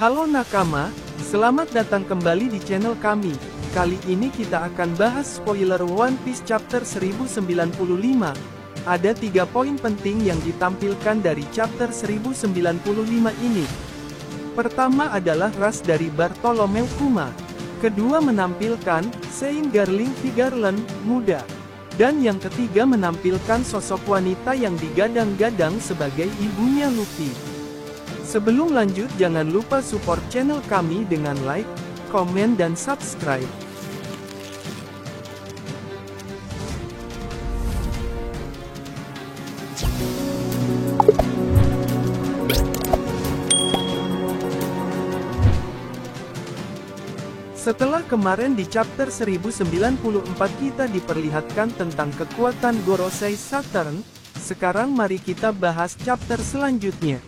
Halo nakama, selamat datang kembali di channel kami. Kali ini kita akan bahas spoiler One Piece chapter 1095. Ada 3 poin penting yang ditampilkan dari chapter 1095 ini. Pertama adalah ras dari Bartolomeu Kuma. Kedua menampilkan Sein Garling Vigarland muda. Dan yang ketiga menampilkan sosok wanita yang digadang-gadang sebagai ibunya Luffy. Sebelum lanjut jangan lupa support channel kami dengan like, komen dan subscribe. Setelah kemarin di chapter 1094 kita diperlihatkan tentang kekuatan Gorosei Saturn, sekarang mari kita bahas chapter selanjutnya.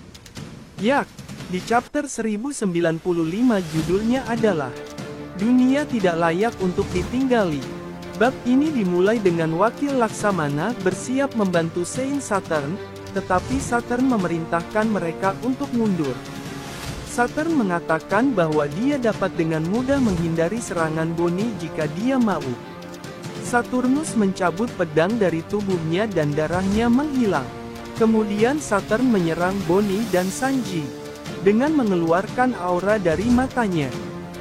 Yak, di chapter 1095 judulnya adalah Dunia Tidak Layak Untuk Ditinggali. Bab ini dimulai dengan wakil Laksamana bersiap membantu Sein Saturn, tetapi Saturn memerintahkan mereka untuk mundur. Saturn mengatakan bahwa dia dapat dengan mudah menghindari serangan Bonnie jika dia mau. Saturnus mencabut pedang dari tubuhnya dan darahnya menghilang. Kemudian Saturn menyerang Bonnie dan Sanji. Dengan mengeluarkan aura dari matanya.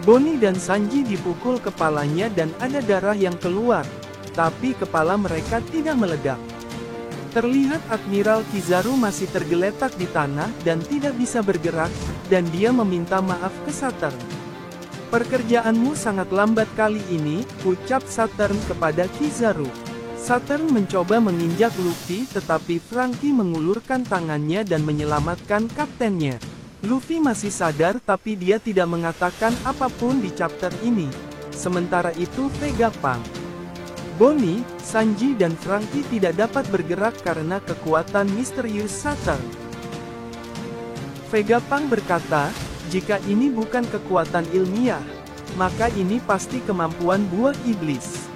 Bonnie dan Sanji dipukul kepalanya dan ada darah yang keluar. Tapi kepala mereka tidak meledak. Terlihat Admiral Kizaru masih tergeletak di tanah dan tidak bisa bergerak, dan dia meminta maaf ke Saturn. "Pekerjaanmu sangat lambat kali ini," ucap Saturn kepada Kizaru. Saturn mencoba menginjak Luffy tetapi Franky mengulurkan tangannya dan menyelamatkan kaptennya. Luffy masih sadar tapi dia tidak mengatakan apapun di chapter ini. Sementara itu Vegapunk, Bonnie, Sanji dan Franky tidak dapat bergerak karena kekuatan misterius Saturn. Vegapunk berkata, "Jika ini bukan kekuatan ilmiah, maka ini pasti kemampuan buah iblis."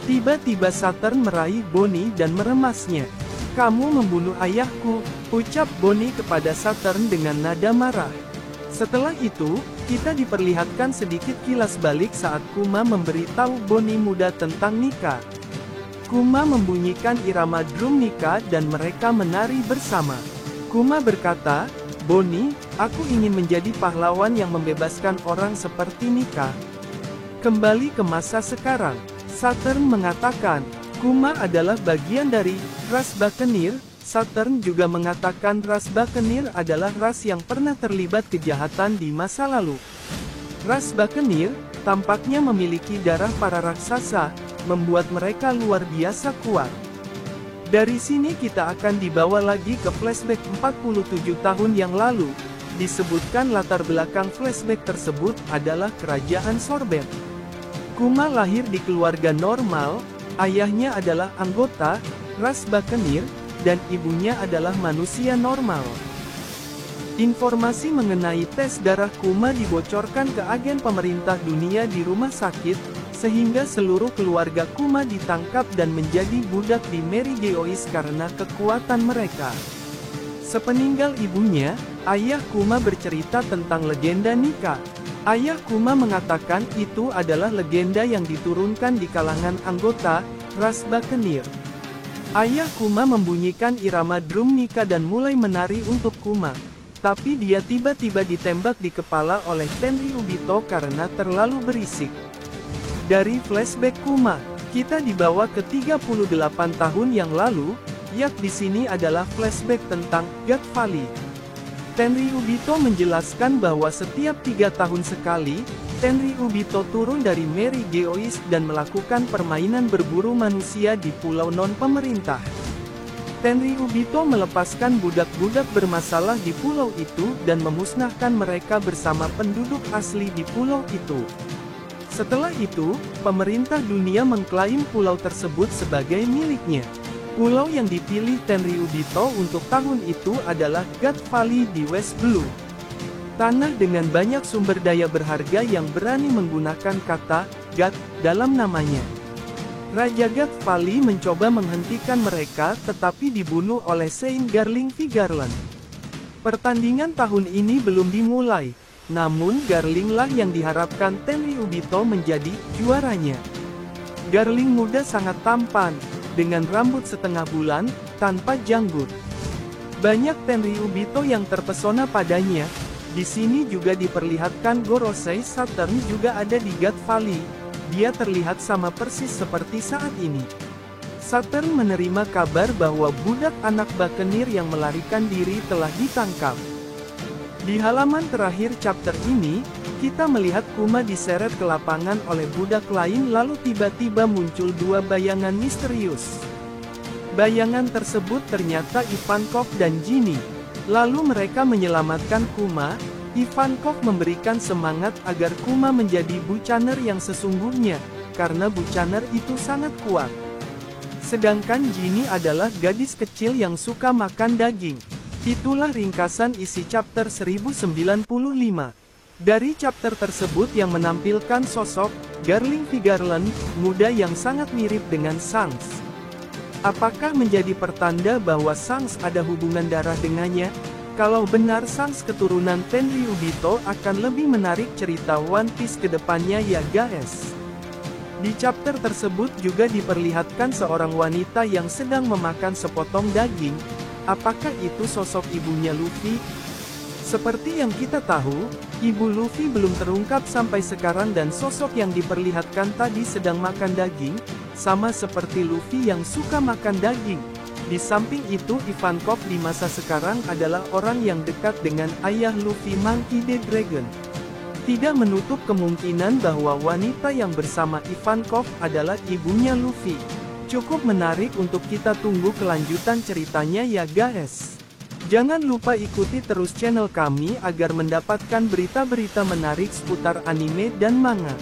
Tiba-tiba Saturn meraih Bonnie dan meremasnya. "Kamu membunuh ayahku," ucap Bonnie kepada Saturn dengan nada marah. Setelah itu, kita diperlihatkan sedikit kilas balik saat Kuma memberitahu Bonnie muda tentang Nika. Kuma membunyikan irama drum Nika dan mereka menari bersama. Kuma berkata, "Bonnie, aku ingin menjadi pahlawan yang membebaskan orang seperti Nika." Kembali ke masa sekarang. Saturn mengatakan, Kuma adalah bagian dari ras Buccaneer. Saturn juga mengatakan ras Buccaneer adalah ras yang pernah terlibat kejahatan di masa lalu. Ras Buccaneer tampaknya memiliki darah para raksasa, membuat mereka luar biasa kuat. Dari sini kita akan dibawa lagi ke flashback 47 tahun yang lalu. Disebutkan latar belakang flashback tersebut adalah kerajaan Sorbet. Kuma lahir di keluarga normal, ayahnya adalah anggota ras Buccaneer, dan ibunya adalah manusia normal. Informasi mengenai tes darah Kuma dibocorkan ke agen pemerintah dunia di rumah sakit, sehingga seluruh keluarga Kuma ditangkap dan menjadi budak di Mary Geoise karena kekuatan mereka. Sepeninggal ibunya, ayah Kuma bercerita tentang legenda Nika. Ayah Kuma mengatakan itu adalah legenda yang diturunkan di kalangan anggota ras Buccaneer. Ayah Kuma membunyikan irama drum Nika dan mulai menari untuk Kuma. Tapi dia tiba-tiba ditembak di kepala oleh Tenryubito karena terlalu berisik. Dari flashback Kuma, kita dibawa ke 38 tahun yang lalu. Yak di sini adalah flashback tentang God Valley. Tenryubito menjelaskan bahwa setiap 3 tahun sekali, Tenryubito turun dari Mary Geoise dan melakukan permainan berburu manusia di pulau non-pemerintah. Tenryubito melepaskan budak-budak bermasalah di pulau itu dan memusnahkan mereka bersama penduduk asli di pulau itu. Setelah itu, pemerintah dunia mengklaim pulau tersebut sebagai miliknya. Pulau yang dipilih Tenryubito untuk tahun itu adalah God Valley di West Blue. Tanah dengan banyak sumber daya berharga yang berani menggunakan kata God dalam namanya. Raja God Valley mencoba menghentikan mereka tetapi dibunuh oleh Sein Garling Vigarland. Pertandingan tahun ini belum dimulai. Namun Garling lah yang diharapkan Tenryubito menjadi juaranya. Garling muda sangat tampan, dengan rambut setengah bulan, tanpa janggut. Banyak Tenryubito yang terpesona padanya. Di sini juga diperlihatkan Gorosei Saturn juga ada di God Valley. Dia terlihat sama persis seperti saat ini. Saturn menerima kabar bahwa budak anak Buccaneer yang melarikan diri telah ditangkap. Di halaman terakhir chapter ini, kita melihat Kuma diseret ke lapangan oleh budak lain lalu tiba-tiba muncul dua bayangan misterius. Bayangan tersebut ternyata Ivankov dan Ginny. Lalu mereka menyelamatkan Kuma. Ivankov memberikan semangat agar Kuma menjadi Buccaneer yang sesungguhnya, karena Buccaneer itu sangat kuat. Sedangkan Ginny adalah gadis kecil yang suka makan daging. Itulah ringkasan isi chapter 1095. Dari chapter tersebut yang menampilkan sosok Garling Vigeland, muda yang sangat mirip dengan Shanks. Apakah menjadi pertanda bahwa Shanks ada hubungan darah dengannya? Kalau benar Shanks keturunan Tenryubito akan lebih menarik cerita One Piece ke depannya ya guys. Di chapter tersebut juga diperlihatkan seorang wanita yang sedang memakan sepotong daging. Apakah itu sosok ibunya Luffy? Seperti yang kita tahu, ibu Luffy belum terungkap sampai sekarang dan sosok yang diperlihatkan tadi sedang makan daging, sama seperti Luffy yang suka makan daging. Di samping itu Ivankov di masa sekarang adalah orang yang dekat dengan ayah Luffy Monkey D. Dragon. Tidak menutup kemungkinan bahwa wanita yang bersama Ivankov adalah ibunya Luffy. Cukup menarik untuk kita tunggu kelanjutan ceritanya ya guys. Jangan lupa ikuti terus channel kami agar mendapatkan berita-berita menarik seputar anime dan manga.